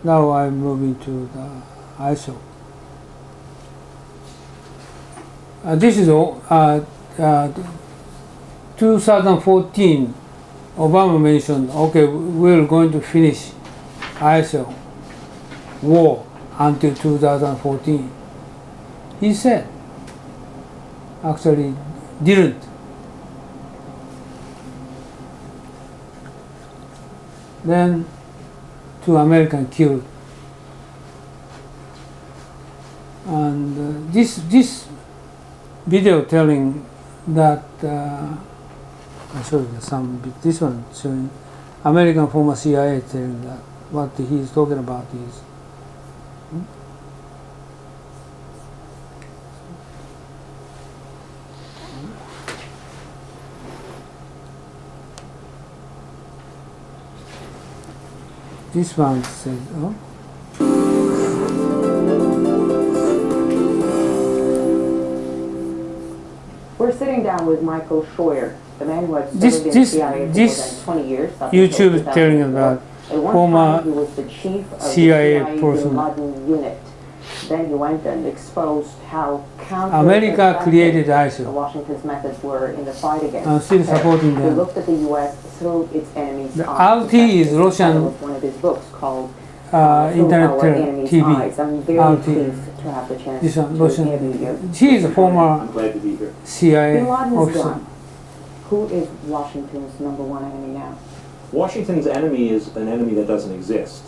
Now I'm moving to the ISIL. This is 2014. Obama mentioned, okay, we're going to finish ISIL war until 2014. He said, actually didn't. Then 2 Americans killed. And this video telling that I showed you some. This one showing American former CIA telling that what he's talking about is. This one says, oh. We're sitting down with Michael Scheuer, the man who had served in the CIA for more than 20 years. YouTube is telling about former he was the chief of CIA the person. Bin Laden unit. Then he went and exposed how America created ISIL. Washington's methods were in the fight against. I'm still supporting He them. looked at the U.S. through its enemies' The eyes. RT is Russian One of his books called internet TV. I'm very RT. pleased to have the chance This one, to Russian. interview you. He is a former I'm glad to be here. CIA Bin Laden is officer. gone. Who is Washington's #1 enemy now? Washington's enemy is an enemy that doesn't exist.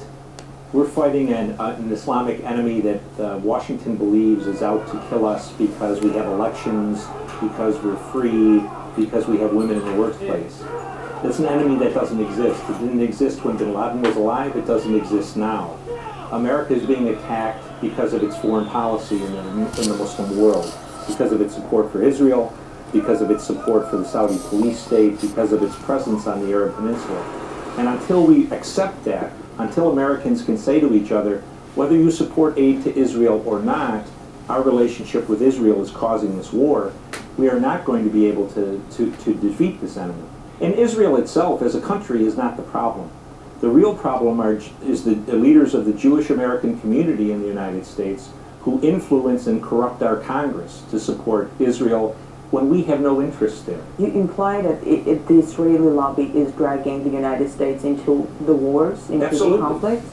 We're fighting an Islamic enemy that Washington believes is out to kill us because we have elections, because we're free, because we have women in the workplace. It's an enemy that doesn't exist. It didn't exist when Bin Laden was alive. It doesn't exist now. America is being attacked because of its foreign policy in the Muslim world, because of its support for Israel, because of its support for the Saudi police state, because of its presence on the Arab Peninsula. And until we accept that, until Americans can say to each other, whether you support aid to Israel or not, our relationship with Israel is causing this war, we are not going to be able to defeat this enemy. And Israel itself as a country is not the problem. The real problem is the leaders of the Jewish American community in the United States who influence and corrupt our Congress to support Israel when we have no interest there. You imply that the Israeli lobby is dragging the United States into the wars, into Absolutely. the conflicts?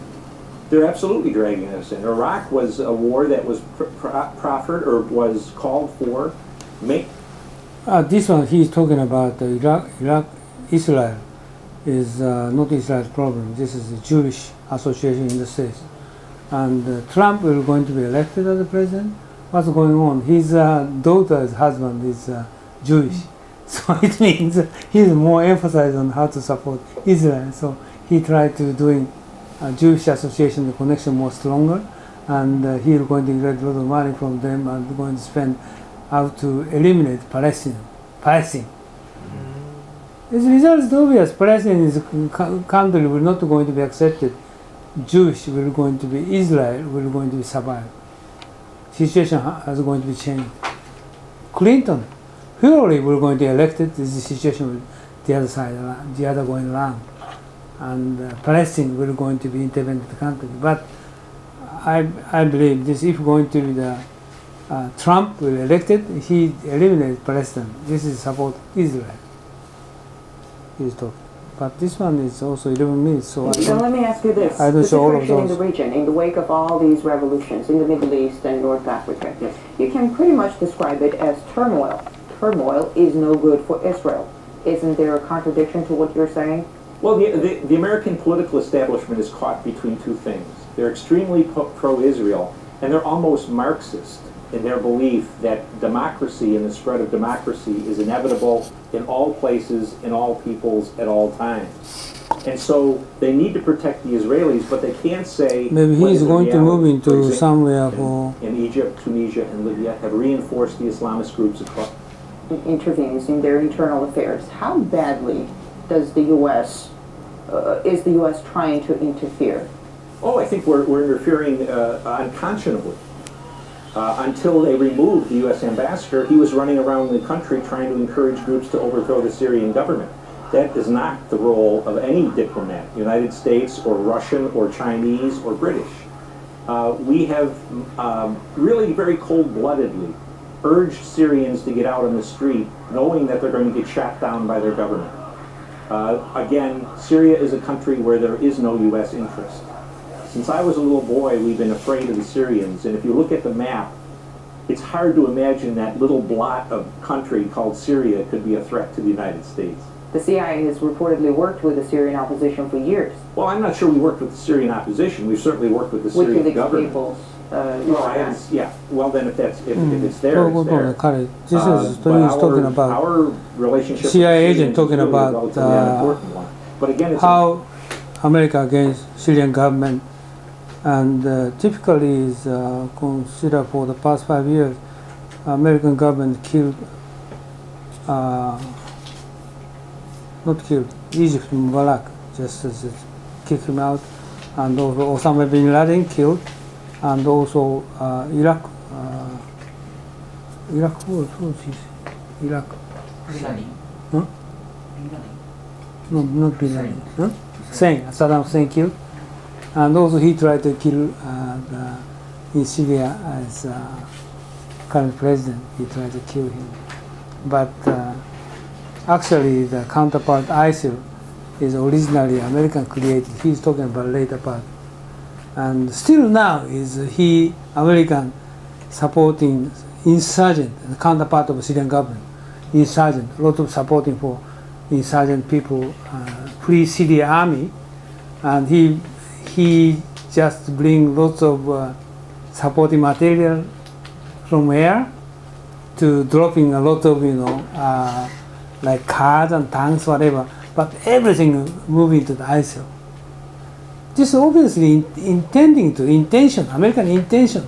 They're absolutely dragging us in. Iraq was a war that was proffered or was called for. This one he's talking about Iraq, Israel is not Israel's problem. This is the Jewish association in the States. And Trump is going to be elected as the president. What's going on? His daughter's husband is Jewish. So it means he's more emphasized on how to support Israel. So he tried to doing Jewish association, the connection more stronger. And he's going to get a lot of money from them and going to spend how to eliminate Palestine. As a result, it's obvious. Palestine is a country will not going to be accepted. Jewish will going to be Israel will going to be survive. Situation is going to be changed. Clinton, Hillary will going to be elected. This is the situation with the other side, the other going around, and Palestine will going to be independent country. But I believe this if going to be the Trump will elected, he eliminates Palestine. This is support Israel. He's talking. But this one is also 11 minutes, so let me ask you this. I don't the show all of situation in those. the region, in the wake of all these revolutions in the Middle East and North Africa, you can pretty much describe it as turmoil. Turmoil is no good for Israel. Isn't there a contradiction to what you're saying? Well, the American political establishment is caught between two things. They're extremely pro-Israel, and they're almost Marxist in their belief that democracy and the spread of democracy is inevitable in all places, in all peoples, at all times. And so they need to protect the Israelis, but they can't say... Maybe he's going to move into example, somewhere for... In Egypt, Tunisia, and Libya have reinforced the Islamist groups across... Intervenes in their internal affairs. How badly does the U.S. Is the U.S. trying to interfere? Oh, I think we're interfering unconscionably. Until they removed the U.S. ambassador, he was running around the country trying to encourage groups to overthrow the Syrian government. That is not the role of any diplomat, United States or Russian or Chinese or British. We have really very cold-bloodedly urged Syrians to get out on the street knowing that they're going to get shot down by their government. Again, Syria is a country where there is no U.S. interest. Since I was a little boy, we've been afraid of the Syrians, and if you look at the map, it's hard to imagine that little blot of country called Syria could be a threat to the United States. The CIA has reportedly worked with the Syrian opposition for years. Well, I'm not sure we worked with the Syrian opposition. We've certainly worked with the Syrian government. Yeah. Well, then, if it's there, it's there. This is talking about our relationship. CIA agent talking about but again, it's how America against Syrian government, and typically is considered for the past 5 years, American government killed. Not killed, Egypt Mubarak, just as it kicked him out, and also Osama bin Laden killed, and also Iraq, who was he? Iraq? Huh? No, not bin Laden. Huh? Saddam Hussein killed, and also he tried to kill in Syria as current president. He tried to kill him, but. Actually, the counterpart ISIL is originally American created. He's talking about later part, and still now is he American supporting insurgent, the counterpart of Syrian government, insurgent. A lot of supporting for insurgent people, Free Syria Army, and he just bring lots of supporting material from air to dropping a lot of like cars and tanks, whatever, but everything moving to the ISIL. This is obviously American intention.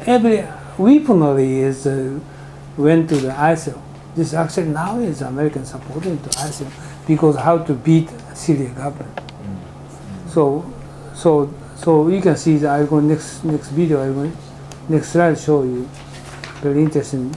Every weaponry is went to the ISIL. This actually now is American supporting to ISIL because how to beat Syria government. So you can see that I'm going next video. Next slide show you very interesting.